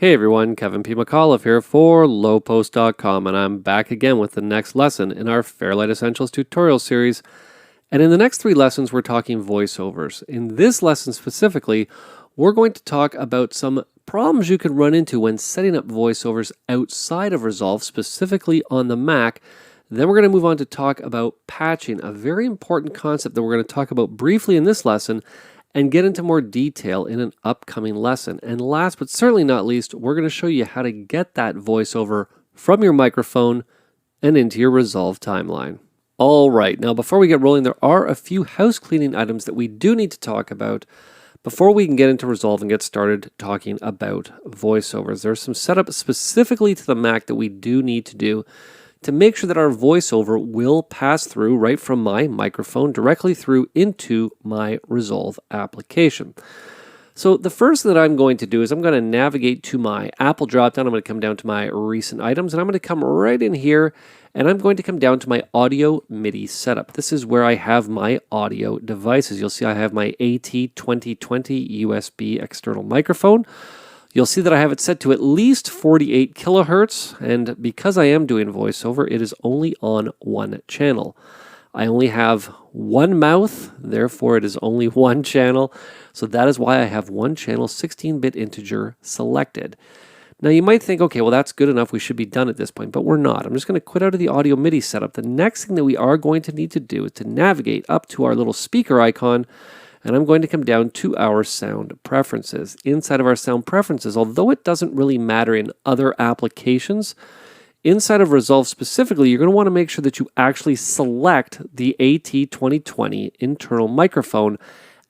Hey everyone, Kevin P. McAuliffe here for Lowepost.com, and I'm back again with the next lesson in our Fairlight Essentials tutorial series. And in the next 3 lessons, we're talking voiceovers. In this lesson specifically, we're going to talk about some problems you can run into when setting up voiceovers outside of Resolve, specifically on the Mac. Then we're going to move on to talk about patching, a very important concept that we're going to talk about briefly in this lesson and get into more detail in an upcoming lesson. And last but certainly not least, we're going to show you how to get that voiceover from your microphone and into your Resolve timeline. All right, now before we get rolling, there are a few house cleaning items that we do need to talk about before we can get into Resolve and get started talking about voiceovers. There's some setup specifically to the Mac that we do need to do to make sure that our voiceover will pass through right from my microphone directly through into my Resolve application. So the first thing that I'm going to do is I'm going to navigate to my Apple dropdown. I'm going to come down to my recent items, and I'm going to come right in here, and I'm going to come down to my audio MIDI setup. This is where I have my audio devices. You'll see I have my AT2020 USB external microphone. You'll see that I have it set to at least 48 kilohertz, and because I am doing voiceover, it is only on one channel. I only have one mouth, therefore it is only one channel, so that is why I have one channel 16-bit integer selected. Now you might think, okay, well that's good enough, we should be done at this point, but we're not. I'm just going to quit out of the audio MIDI setup. The next thing that we are going to need to do is to navigate up to our little speaker icon, and I'm going to come down to our sound preferences. Inside of our sound preferences, although it doesn't really matter in other applications, inside of Resolve specifically, you're going to want to make sure that you actually select the AT2020 internal microphone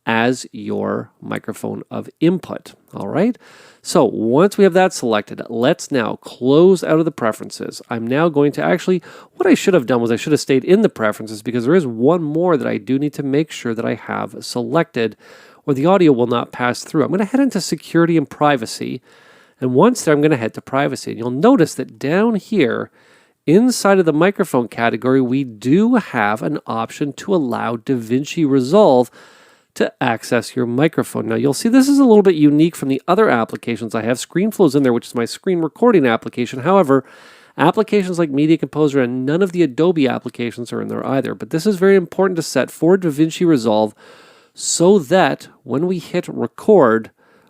as your microphone of input. All right. So once we have that selected, let's now close out of the preferences. I'm now going to what I should have done was I should have stayed in the preferences because there is one more that I do need to make sure that I have selected or the audio will not pass through. I'm going to head into security and privacy. And once there, I'm going to head to privacy. And you'll notice that down here, inside of the microphone category, we do have an option to allow DaVinci Resolve to access your microphone. Now you'll see this is a little bit unique from the other applications I have. ScreenFlow's in there, which is my screen recording application. However, applications like Media Composer and none of the Adobe applications are in there either. But this is very important to set for DaVinci Resolve so that when we hit record,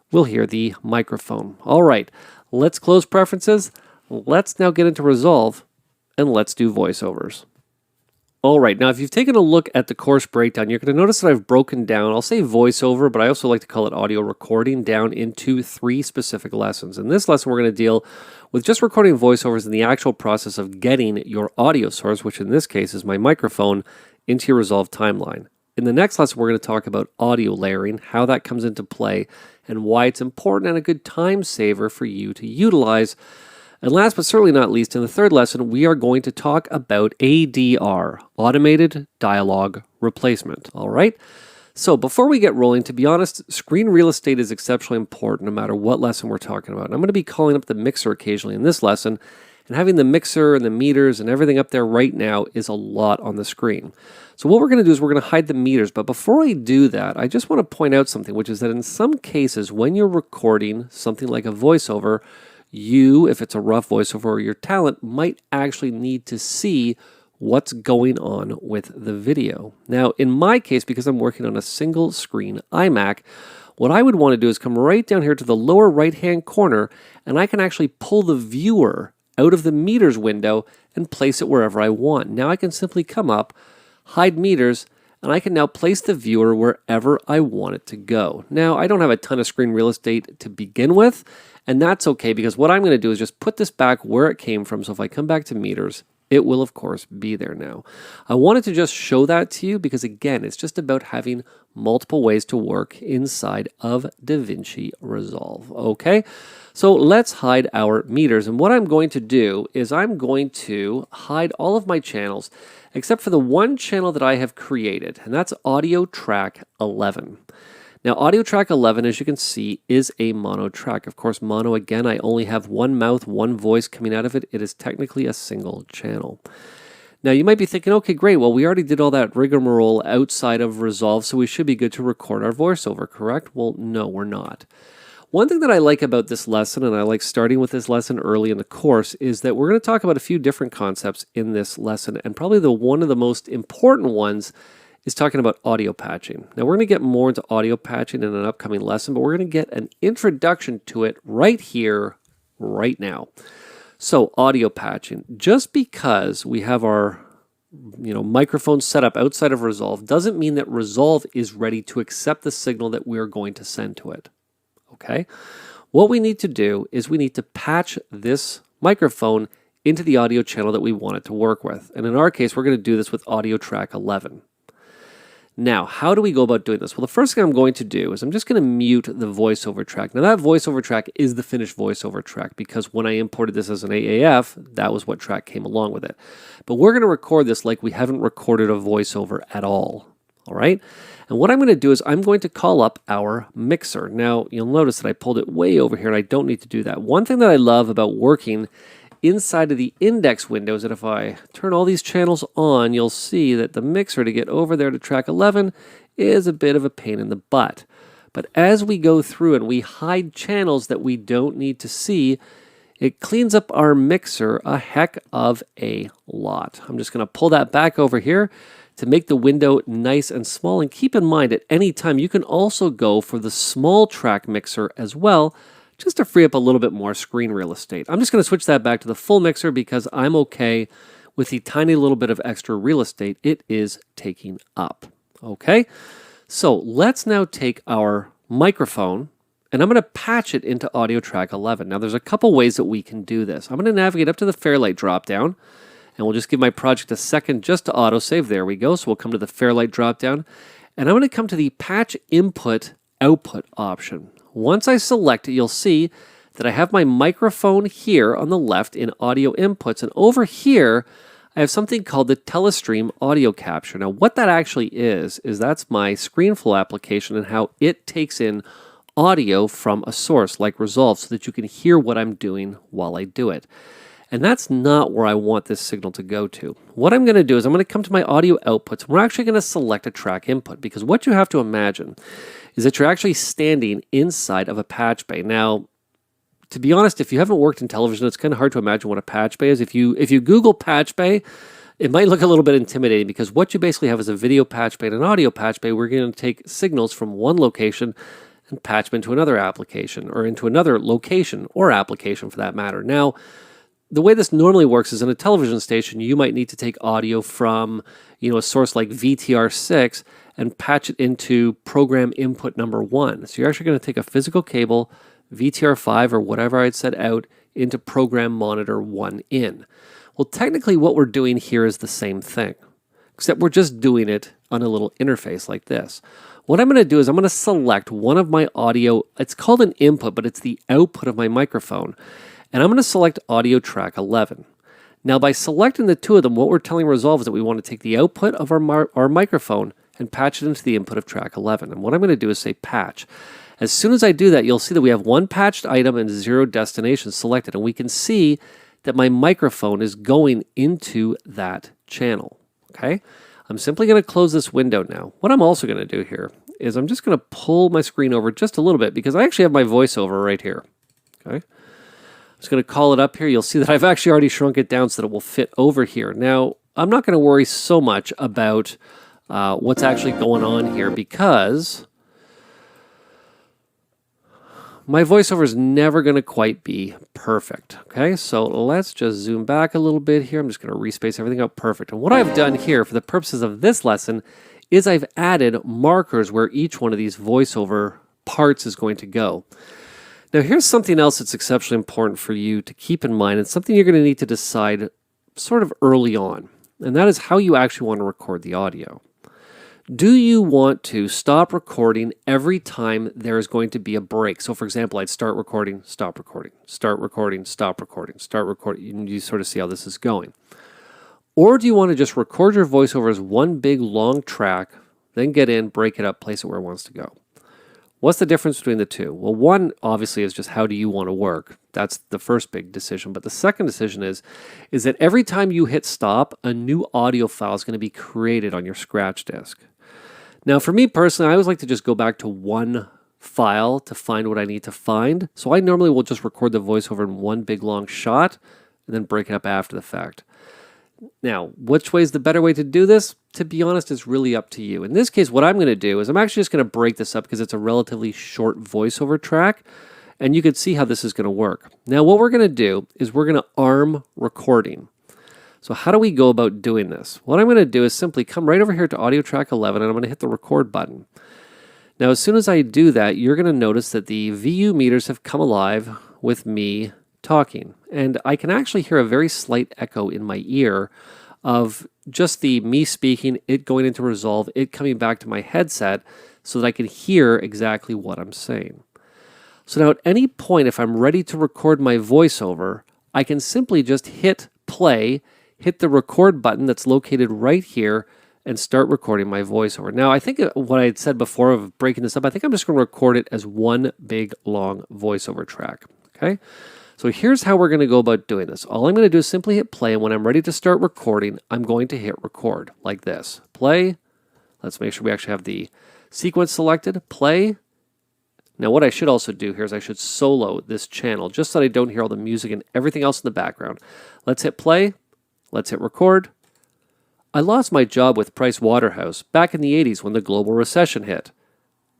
we'll hear the microphone. All right, let's close preferences. Let's now get into Resolve and let's do voiceovers. All right, now if you've taken a look at the course breakdown, you're going to notice that I've broken down, I'll say voiceover, but I also like to call it audio recording, down into 3 specific lessons. In this lesson, we're going to deal with just recording voiceovers and the actual process of getting your audio source, which in this case is my microphone, into your Resolve timeline. In the next lesson, we're going to talk about audio layering, how that comes into play, and why it's important and a good time saver for you to utilize. And last but certainly not least, in the third lesson, we are going to talk about ADR, Automated Dialogue Replacement. All right? So before we get rolling, to be honest, screen real estate is exceptionally important no matter what lesson we're talking about. And I'm going to be calling up the mixer occasionally in this lesson, and having the mixer and the meters and everything up there right now is a lot on the screen. So what we're going to do is we're going to hide the meters. But before I do that, I just want to point out something, which is that in some cases, when you're recording something like a voiceover, you, if it's a rough voiceover or your talent, might actually need to see what's going on with the video. Now, in my case, because I'm working on a single screen iMac, what I would want to do is come right down here to the lower right-hand corner, and I can actually pull the viewer out of the meters window and place it wherever I want. Now I can simply come up, hide meters, and I can now place the viewer wherever I want it to go. Now, I don't have a ton of screen real estate to begin with, and that's okay because what I'm going to do is just put this back where it came from. So if I come back to meters, it will of course be there now. I wanted to just show that to you because again, it's just about having multiple ways to work inside of DaVinci Resolve. Okay, so let's hide our meters. And what I'm going to do is I'm going to hide all of my channels except for the one channel that I have created, and that's audio track 11. Now, audio track 11, as you can see, is a mono track. Of course, mono, again, I only have one mouth, one voice coming out of it. It is technically a single channel. Now, you might be thinking, okay, great. Well, we already did all that rigmarole outside of Resolve, so we should be good to record our voiceover, correct? Well, no, we're not. One thing that I like about this lesson, and I like starting with this lesson early in the course, is that we're going to talk about a few different concepts in this lesson, and probably one of the most important ones is talking about audio patching. Now, we're going to get more into audio patching in an upcoming lesson, but we're going to get an introduction to it right here, right now. So, audio patching. Just because we have our microphone set up outside of Resolve doesn't mean that Resolve is ready to accept the signal that we're going to send to it. Okay? What we need to do is we need to patch this microphone into the audio channel that we want it to work with. And in our case, we're going to do this with audio track 11. Now, how do we go about doing this? Well, the first thing I'm going to do is I'm just going to mute the voiceover track. Now, that voiceover track is the finished voiceover track because when I imported this as an AAF, that was what track came along with it. But we're going to record this like we haven't recorded a voiceover at all. All right? And what I'm going to do is I'm going to call up our mixer. Now, you'll notice that I pulled it way over here and I don't need to do that. One thing that I love about working inside of the index window is that if I turn all these channels on, you'll see that the mixer to get over there to track 11 is a bit of a pain in the butt. But as we go through and we hide channels that we don't need to see, it cleans up our mixer a heck of a lot. I'm just going to pull that back over here to make the window nice and small. And keep in mind, at any time, you can also go for the small track mixer as well, just to free up a little bit more screen real estate. I'm just going to switch that back to the full mixer because I'm okay with the tiny little bit of extra real estate it is taking up. Okay, so let's now take our microphone and I'm going to patch it into audio track 11. Now there's a couple ways that we can do this. I'm going to navigate up to the Fairlight dropdown and we'll just give my project a second just to autosave. There we go. So we'll come to the Fairlight dropdown and I'm going to come to the patch input output option. Once I select it, you'll see that I have my microphone here on the left in audio inputs, and over here, I have something called the Telestream audio capture. Now, what that actually is that's my ScreenFlow application and how it takes in audio from a source like Resolve so that you can hear what I'm doing while I do it. And that's not where I want this signal to go to. What I'm going to do is I'm going to come to my audio outputs. And we're actually going to select a track input because what you have to imagine is that you're actually standing inside of a patch bay. Now, to be honest, if you haven't worked in television, it's kind of hard to imagine what a patch bay is. If you Google patch bay, it might look a little bit intimidating because what you basically have is a video patch bay and an audio patch bay. We're going to take signals from one location and patch them into another application or into another location or application for that matter. Now, the way this normally works is in a television station, you might need to take audio from, a source like VTR6 and patch it into program input number 1. So you're actually going to take a physical cable, VTR5 or whatever I'd set out, into program monitor 1 in. Well, technically what we're doing here is the same thing, except we're just doing it on a little interface like this. What I'm going to do is I'm going to select one of my audio, it's called an input, but it's the output of my microphone. And I'm going to select audio track 11. Now, by selecting the two of them, what we're telling Resolve is that we want to take the output of our microphone and patch it into the input of track 11. And what I'm going to do is say patch. As soon as I do that, you'll see that we have one patched item and 0 destinations selected. And we can see that my microphone is going into that channel. Okay? I'm simply going to close this window now. What I'm also going to do here is I'm just going to pull my screen over just a little bit because I actually have my voiceover right here. Okay? Just going to call it up here. You'll see that I've actually already shrunk it down so that it will fit over here. Now, I'm not going to worry so much about what's actually going on here because my voiceover is never going to quite be perfect. Okay, so let's just zoom back a little bit here. I'm just going to respace everything out perfect. And what I've done here for the purposes of this lesson is I've added markers where each one of these voiceover parts is going to go. Now, here's something else that's exceptionally important for you to keep in mind and something you're going to need to decide sort of early on, and that is how you actually want to record the audio. Do you want to stop recording every time there is going to be a break? So, for example, I'd start recording, stop recording, start recording, stop recording, start recording, and you sort of see how this is going. Or do you want to just record your voiceover as one big long track, then get in, break it up, place it where it wants to go? What's the difference between the two? Well, one obviously is just how do you want to work? That's the first big decision. But the second decision is that every time you hit stop, a new audio file is going to be created on your scratch disk. Now, for me personally, I always like to just go back to one file to find what I need to find. So I normally will just record the voiceover in one big long shot and then break it up after the fact. Now, which way is the better way to do this? To be honest, it's really up to you. In this case, what I'm going to do is I'm actually just going to break this up because it's a relatively short voiceover track, and you can see how this is going to work. Now, what we're going to do is we're going to arm recording. So how do we go about doing this? What I'm going to do is simply come right over here to audio track 11, and I'm going to hit the record button. Now, as soon as I do that, you're going to notice that the VU meters have come alive with me talking. And I can actually hear a very slight echo in my ear of just the me speaking, it going into resolve, it coming back to my headset so that I can hear exactly what I'm saying. So now at any point, if I'm ready to record my voiceover, I can simply just hit play, hit the record button that's located right here, and start recording my voiceover. Now, I think what I had said before of breaking this up, I think I'm just going to record it as one big long voiceover track. Okay? So here's how we're going to go about doing this. All I'm going to do is simply hit play, and when I'm ready to start recording, I'm going to hit record like this. Play. Let's make sure we actually have the sequence selected. Play. Now what I should also do here is I should solo this channel just so that I don't hear all the music and everything else in the background. Let's hit play. Let's hit record. I lost my job with Price Waterhouse back in the 80s when the global recession hit.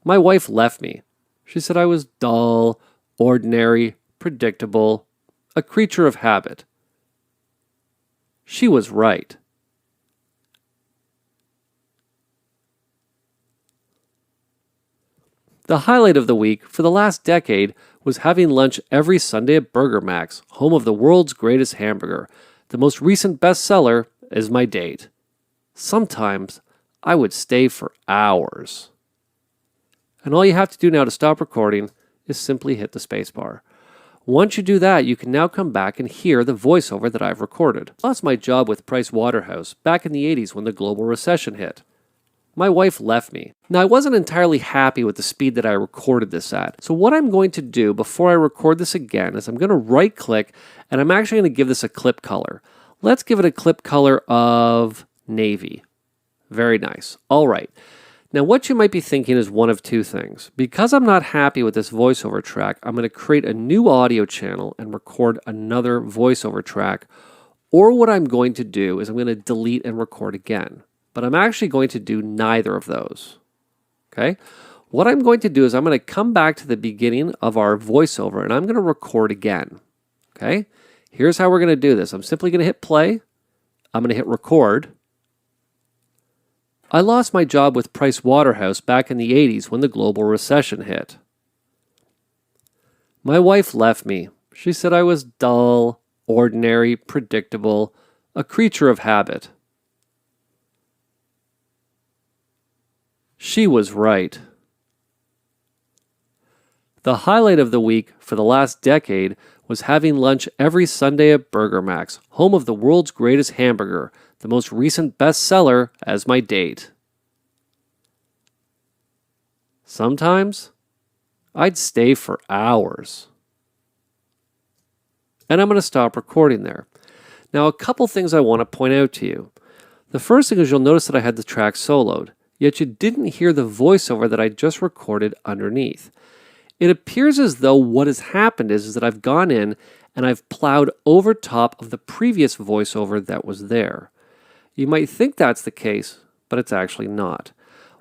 My wife left me. She said I was dull, ordinary, predictable, a creature of habit. She was right. The highlight of the week for the last decade was having lunch every Sunday at Burger Max, home of the world's greatest hamburger. The most recent bestseller is my date. Sometimes I would stay for hours. And all you have to do now to stop recording is simply hit the spacebar. Once you do that, you can now come back and hear the voiceover that I've recorded. I lost my job with Price Waterhouse back in the 80s when the global recession hit. My wife left me. Now, I wasn't entirely happy with the speed that I recorded this at. So what I'm going to do before I record this again is I'm going to right click and I'm actually going to give this a clip color. Let's give it a clip color of navy. Very nice. All right. Now, what you might be thinking is one of two things. Because I'm not happy with this voiceover track, I'm going to create a new audio channel and record another voiceover track. Or what I'm going to do is I'm going to delete and record again. But I'm actually going to do neither of those. Okay? What I'm going to do is I'm going to come back to the beginning of our voiceover and I'm going to record again. Okay? Here's how we're going to do this. I'm simply going to hit play. I'm going to hit record. I lost my job with Price Waterhouse back in the 80s when the global recession hit. My wife left me. She said I was dull, ordinary, predictable, a creature of habit. She was right. The highlight of the week for the last decade was having lunch every Sunday at Burger Max, home of the world's greatest hamburger, the most recent bestseller as my date. Sometimes I'd stay for hours. And I'm going to stop recording there. Now, a couple things I want to point out to you. The first thing is you'll notice that I had the track soloed, yet you didn't hear the voiceover that I just recorded underneath. It appears as though what has happened is that I've gone in and I've plowed over top of the previous voiceover that was there. You might think that's the case, but it's actually not.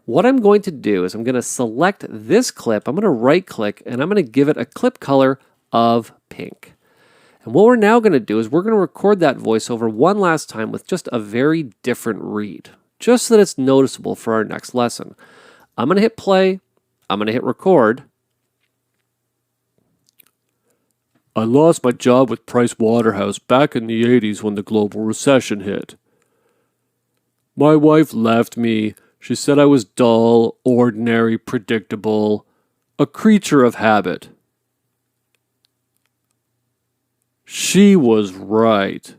What I'm going to do is I'm going to select this clip, I'm going to right click, and I'm going to give it a clip color of pink. And what we're now going to do is we're going to record that voiceover one last time with just a very different read, just so that it's noticeable for our next lesson. I'm going to hit play, I'm going to hit record. I lost my job with Price Waterhouse back in the 80s when the global recession hit. My wife left me. She said I was dull, ordinary, predictable, a creature of habit. She was right.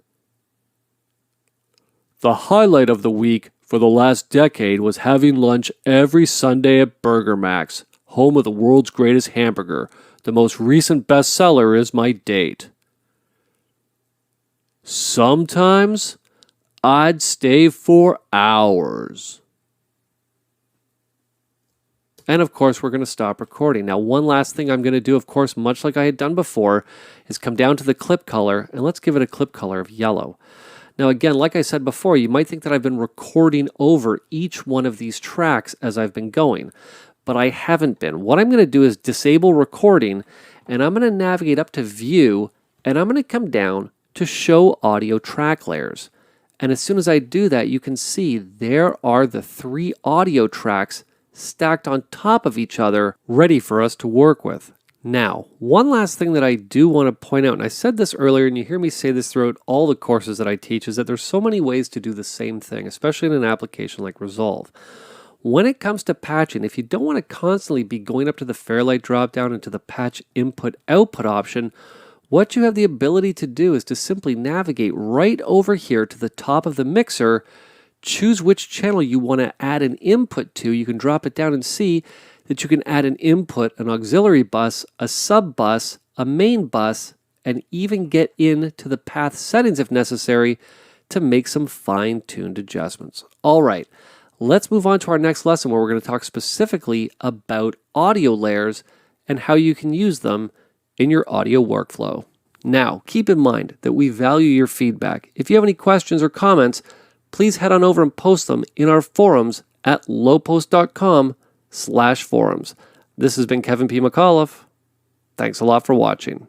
The highlight of the week for the last decade was having lunch every Sunday at Burger Max, home of the world's greatest hamburger. The most recent bestseller is my date. Sometimes I'd stay for hours. And of course, we're going to stop recording. Now, one last thing I'm going to do, of course, much like I had done before, is come down to the clip color, and let's give it a clip color of yellow. Now, again, like I said before, you might think that I've been recording over each one of these tracks as I've been going, but I haven't been. What I'm going to do is disable recording, and I'm going to navigate up to View, and I'm going to come down to Show Audio Track Layers. And as soon as I do that, you can see there are the 3 audio tracks stacked on top of each other, ready for us to work with. Now, one last thing that I do want to point out, and I said this earlier, and you hear me say this throughout all the courses that I teach, is that there's so many ways to do the same thing, especially in an application like Resolve. When it comes to patching, if you don't want to constantly be going up to the Fairlight dropdown and to the Patch Input-Output option, what you have the ability to do is to simply navigate right over here to the top of the mixer, choose which channel you want to add an input to. You can drop it down and see that you can add an input, an auxiliary bus, a sub bus, a main bus, and even get into the path settings if necessary to make some fine-tuned adjustments. All right, let's move on to our next lesson where we're going to talk specifically about audio layers and how you can use them in your audio workflow. Now, keep in mind that we value your feedback. If you have any questions or comments, please head on over and post them in our forums at lowepost.com/forums. This has been Kevin P. McAuliffe. Thanks a lot for watching.